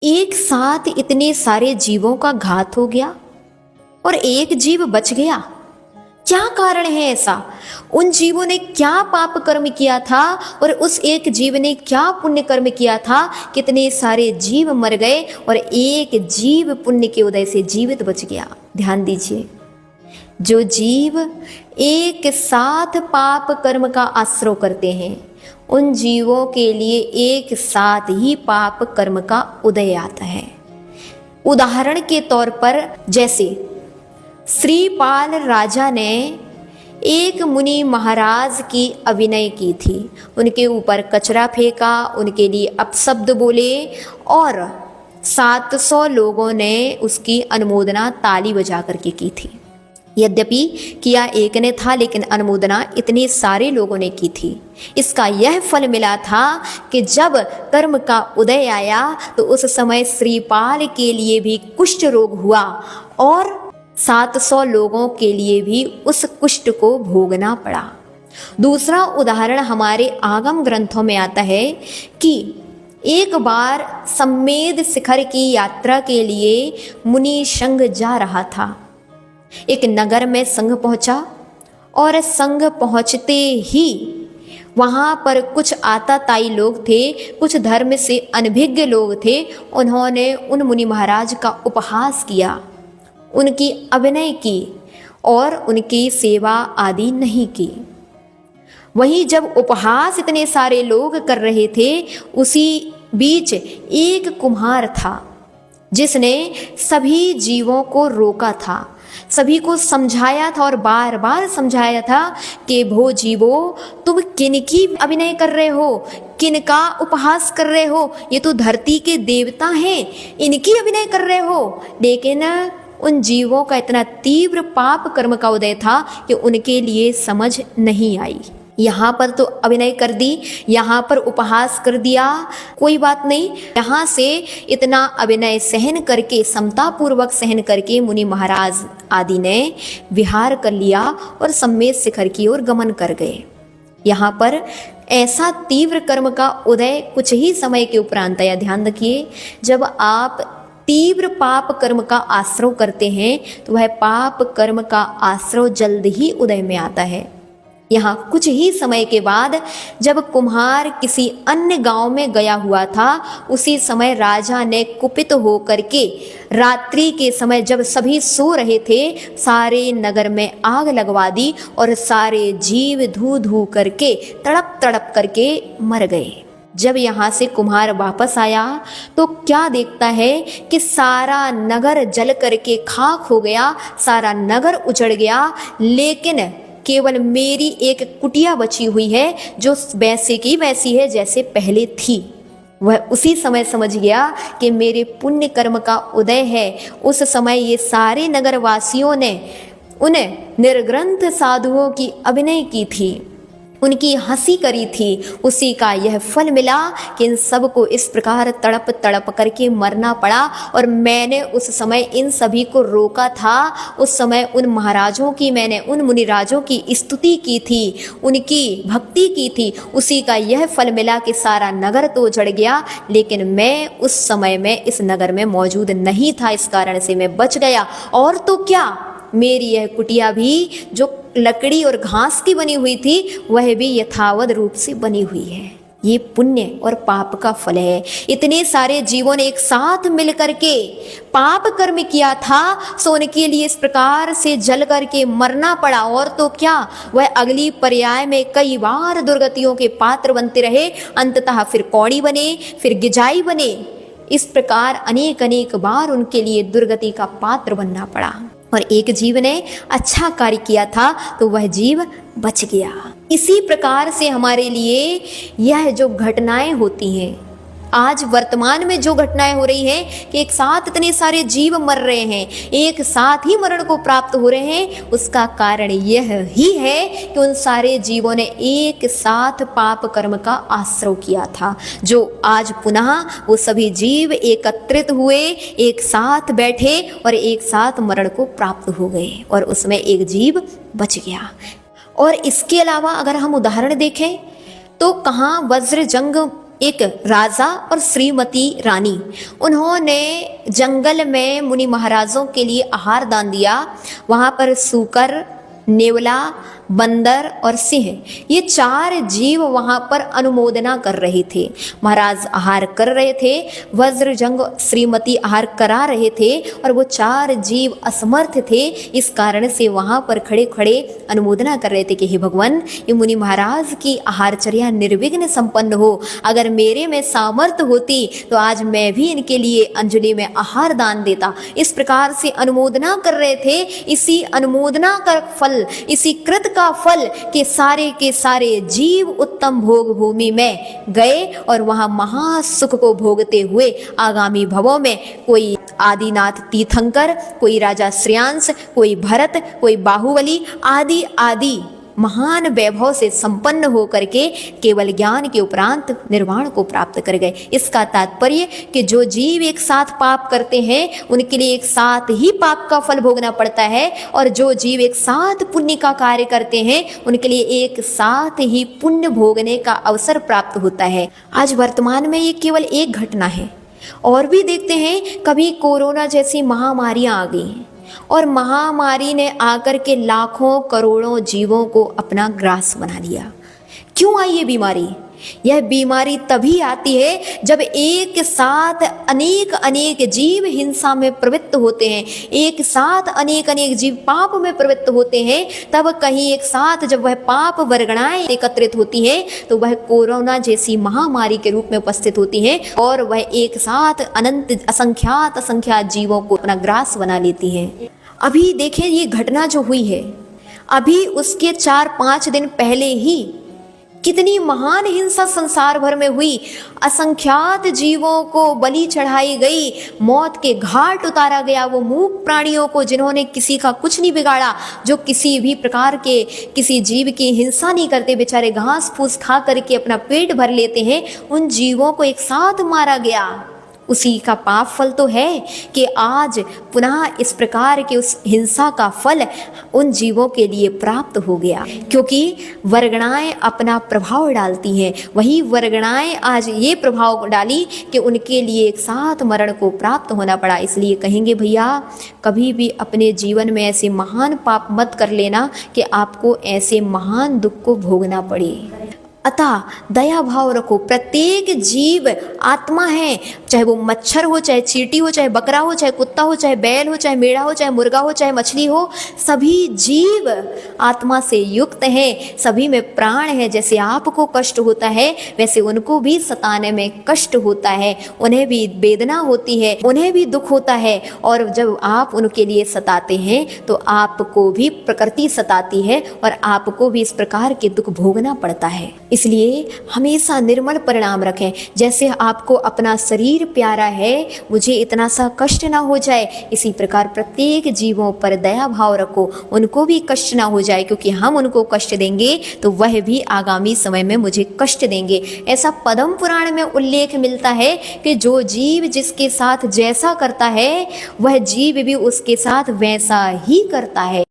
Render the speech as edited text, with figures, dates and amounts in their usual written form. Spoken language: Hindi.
एक साथ इतने सारे जीवों का घात हो गया और एक जीव बच गया। क्या कारण है ऐसा? उन जीवों ने क्या पाप कर्म किया था और उस एक जीव ने क्या पुण्य कर्म किया था? कितने सारे जीव मर गए और एक जीव पुण्य के उदय से जीवित बच गया। ध्यान दीजिए, जो जीव एक साथ पाप कर्म का आश्रय करते हैं उन जीवों के लिए एक साथ ही पाप कर्म का उदय आता है। उदाहरण के तौर पर जैसे श्रीपाल राजा ने एक मुनि महाराज की अभिनय की थी, उनके ऊपर कचरा फेंका, उनके लिए अपशब्द बोले और 700 लोगों ने उसकी अनुमोदना ताली बजा करके की थी। यद्यपि किया एक ने था लेकिन अनुमोदना इतने सारे लोगों ने की थी। इसका यह फल मिला था कि जब कर्म का उदय आया तो उस समय श्रीपाल के लिए भी कुष्ठ रोग हुआ और 700 लोगों के लिए भी उस कुष्ठ को भोगना पड़ा। दूसरा उदाहरण हमारे आगम ग्रंथों में आता है कि एक बार सम्मेद शिखर की यात्रा के लिए मुनि संघ जा रहा था। एक नगर में संघ पहुंचा और संघ पहुंचते ही वहां पर कुछ आताताई लोग थे, कुछ धर्म से अनभिज्ञ लोग थे। उन्होंने उन मुनि महाराज का उपहास किया, उनकी अभिनय की और उनकी सेवा आदि नहीं की। वहीं जब उपहास इतने सारे लोग कर रहे थे, उसी बीच एक कुम्हार था जिसने सभी जीवों को रोका था, सभी को समझाया था और बार बार समझाया था कि भो जीवो, तुम किनकी अभिनय कर रहे हो, किनका उपहास कर रहे हो? ये तो धरती के देवता हैं, इनकी अभिनय कर रहे हो। लेकिन उन जीवों का इतना तीव्र पाप कर्म का उदय था कि उनके लिए समझ नहीं आई। यहाँ पर तो अभिनय कर दी, यहाँ पर उपहास कर दिया, कोई बात नहीं। यहाँ से इतना अभिनय सहन करके, समतापूर्वक सहन करके मुनि महाराज आदि ने विहार कर लिया और सम्मेद शिखर की ओर गमन कर गए। यहाँ पर ऐसा तीव्र कर्म का उदय कुछ ही समय के उपरांत आया। ध्यान रखिए, जब आप तीव्र पाप कर्म का आश्रय करते हैं तो वह पाप कर्म का आश्रय जल्द ही उदय में आता है। यहाँ कुछ ही समय के बाद जब कुम्हार किसी अन्य गांव में गया हुआ था, उसी समय राजा ने कुपित होकर के रात्रि के समय जब सभी सो रहे थे, सारे नगर में आग लगवा दी और सारे जीव धू धू करके तड़प तड़प करके मर गए। जब यहाँ से कुम्हार वापस आया तो क्या देखता है कि सारा नगर जल करके खाक हो गया, सारा नगर उजड़ गया, लेकिन केवल मेरी एक कुटिया बची हुई है जो वैसे की वैसी है जैसे पहले थी। वह उसी समय समझ गया कि मेरे पुण्य कर्म का उदय है। उस समय ये सारे नगरवासियों ने उन निर्ग्रंथ साधुओं की अभिनय की थी, उनकी हंसी करी थी। उसी का यह फल मिला कि इन सबको इस प्रकार तड़प तड़प करके मरना पड़ा। और मैंने उस समय इन सभी को रोका था, उस समय उन महाराजों की, मैंने उन मुनिराजों की स्तुति की थी, उनकी भक्ति की थी। उसी का यह फल मिला कि सारा नगर तो उजड़ गया, लेकिन मैं उस समय में इस नगर में मौजूद नहीं था, इस कारण से मैं बच गया। और तो क्या, मेरी यह कुटिया भी जो लकड़ी और घास की बनी हुई थी वह भी यथावत रूप से बनी हुई है। ये पुण्य और पाप का फल है। इतने सारे जीवों ने एक साथ मिल करके पाप कर्म किया था, सो उनके लिए इस प्रकार से जल करके मरना पड़ा। और तो क्या, वह अगली पर्याय में कई बार दुर्गतियों के पात्र बनते रहे, अंततः फिर कौड़ी बने, फिर गिजाई बने। इस प्रकार अनेक अनेक बार उनके लिए दुर्गति का पात्र बनना पड़ा। और एक जीव ने अच्छा कार्य किया था तो वह जीव बच गया। इसी प्रकार से हमारे लिए यह जो घटनाएं होती हैं, आज वर्तमान में जो घटनाएं हो रही हैं कि एक साथ इतने सारे जीव मर रहे हैं, एक साथ ही मरण को प्राप्त हो रहे हैं, उसका कारण यह ही है कि उन सारे जीवों ने एक साथ पाप कर्म का आश्रय किया था। जो आज पुनः वो सभी जीव एकत्रित हुए, एक साथ बैठे और एक साथ मरण को प्राप्त हो गए और उसमें एक जीव बच गया। और इसके अलावा अगर हम उदाहरण देखें तो कहाँ वज्र जंग एक राजा और श्रीमती रानी, उन्होंने जंगल में मुनि महाराजों के लिए आहार दान दिया। वहाँ पर सूकर, नेवला, बंदर और सिंह, ये 4 जीव वहाँ पर अनुमोदना कर रहे थे। महाराज आहार कर रहे थे, वज्रजंग श्रीमती आहार करा रहे थे और वो 4 जीव असमर्थ थे। इस कारण से वहाँ पर खड़े खड़े अनुमोदना कर रहे थे कि हे भगवान, ये मुनि महाराज की आहारचर्या निर्विघ्न संपन्न हो। अगर मेरे में सामर्थ्य होती तो आज मैं भी इनके लिए अंजलि में आहार दान देता। इस प्रकार से अनुमोदना कर रहे थे। इसी अनुमोदना का फल, इसी कृत का फल के सारे जीव उत्तम भोग भूमि में गए और वहां महासुख को भोगते हुए आगामी भवों में कोई आदिनाथ तीर्थंकर, कोई राजा श्रेयांश, कोई भरत, कोई बाहुबली आदि आदि महान वैभव से संपन्न होकर के केवल ज्ञान के उपरांत निर्वाण को प्राप्त कर गए। इसका तात्पर्य कि जो जीव एक साथ पाप करते हैं उनके लिए एक साथ ही पाप का फल भोगना पड़ता है, और जो जीव एक साथ पुण्य का कार्य करते हैं उनके लिए एक साथ ही पुण्य भोगने का अवसर प्राप्त होता है। आज वर्तमान में ये केवल एक घटना है, और भी देखते हैं कभी कोरोना जैसी महामारियां आ गई हैं और महामारी ने आकर के लाखों करोड़ों जीवों को अपना ग्रास बना लिया। क्यों आई ये बीमारी? यह बीमारी तभी आती है जब एक साथ अनेक जीव हिंसा में प्रवृत्त होते हैं, एक साथ अनेक जीव पाप में प्रवृत्त होते हैं। तब कहीं एक साथ जब वह पाप वर्गणाएं एकत्रित होती हैं तो वह कोरोना जैसी महामारी के रूप में उपस्थित होती हैं और वह एक साथ अनंत असंख्यात जीवों को अपना ग्रास बना लेती हैं। अभी देखें ये घटना जो हुई है, अभी उसके 4-5 दिन पहले ही कितनी महान हिंसा संसार भर में हुई। असंख्यात जीवों को बलि चढ़ाई गई, मौत के घाट उतारा गया। वो मूक प्राणियों को जिन्होंने किसी का कुछ नहीं बिगाड़ा, जो किसी भी प्रकार के किसी जीव की हिंसा नहीं करते, बेचारे घास फूस खा करके अपना पेट भर लेते हैं, उन जीवों को एक साथ मारा गया। उसी का पाप फल तो है कि आज पुनः इस प्रकार के उस हिंसा का फल उन जीवों के लिए प्राप्त हो गया, क्योंकि वर्गणाएं अपना प्रभाव डालती हैं। वही वर्गणाएं आज ये प्रभाव डाली कि उनके लिए एक साथ मरण को प्राप्त होना पड़ा। इसलिए कहेंगे भैया, कभी भी अपने जीवन में ऐसे महान पाप मत कर लेना कि आपको ऐसे महान दुख को भोगना पड़े। अतः दया भाव रखो। प्रत्येक जीव आत्मा है, चाहे वो मच्छर हो, चाहे चींटी हो, चाहे बकरा हो, चाहे कुत्ता हो, चाहे बैल हो, चाहे मेढ़ा हो, चाहे मुर्गा हो, चाहे मछली हो, सभी जीव आत्मा से युक्त हैं, सभी में प्राण है। जैसे आपको कष्ट होता है वैसे उनको भी सताने में कष्ट होता है, उन्हें भी वेदना होती है, उन्हें भी दुख होता है। और जब आप उनके लिए सताते हैं तो आपको भी प्रकृति सताती है और आपको भी इस प्रकार के दुख भोगना पड़ता है। इसलिए हमेशा निर्मल परिणाम रखें। जैसे आपको अपना शरीर प्यारा है, मुझे इतना सा कष्ट ना हो जाए, इसी प्रकार प्रत्येक जीवों पर दया भाव रखो, उनको भी कष्ट ना हो जाए, क्योंकि हम उनको कष्ट देंगे तो वह भी आगामी समय में मुझे कष्ट देंगे। ऐसा पद्म पुराण में उल्लेख मिलता है कि जो जीव जिसके साथ जैसा करता है वह जीव भी उसके साथ वैसा ही करता है।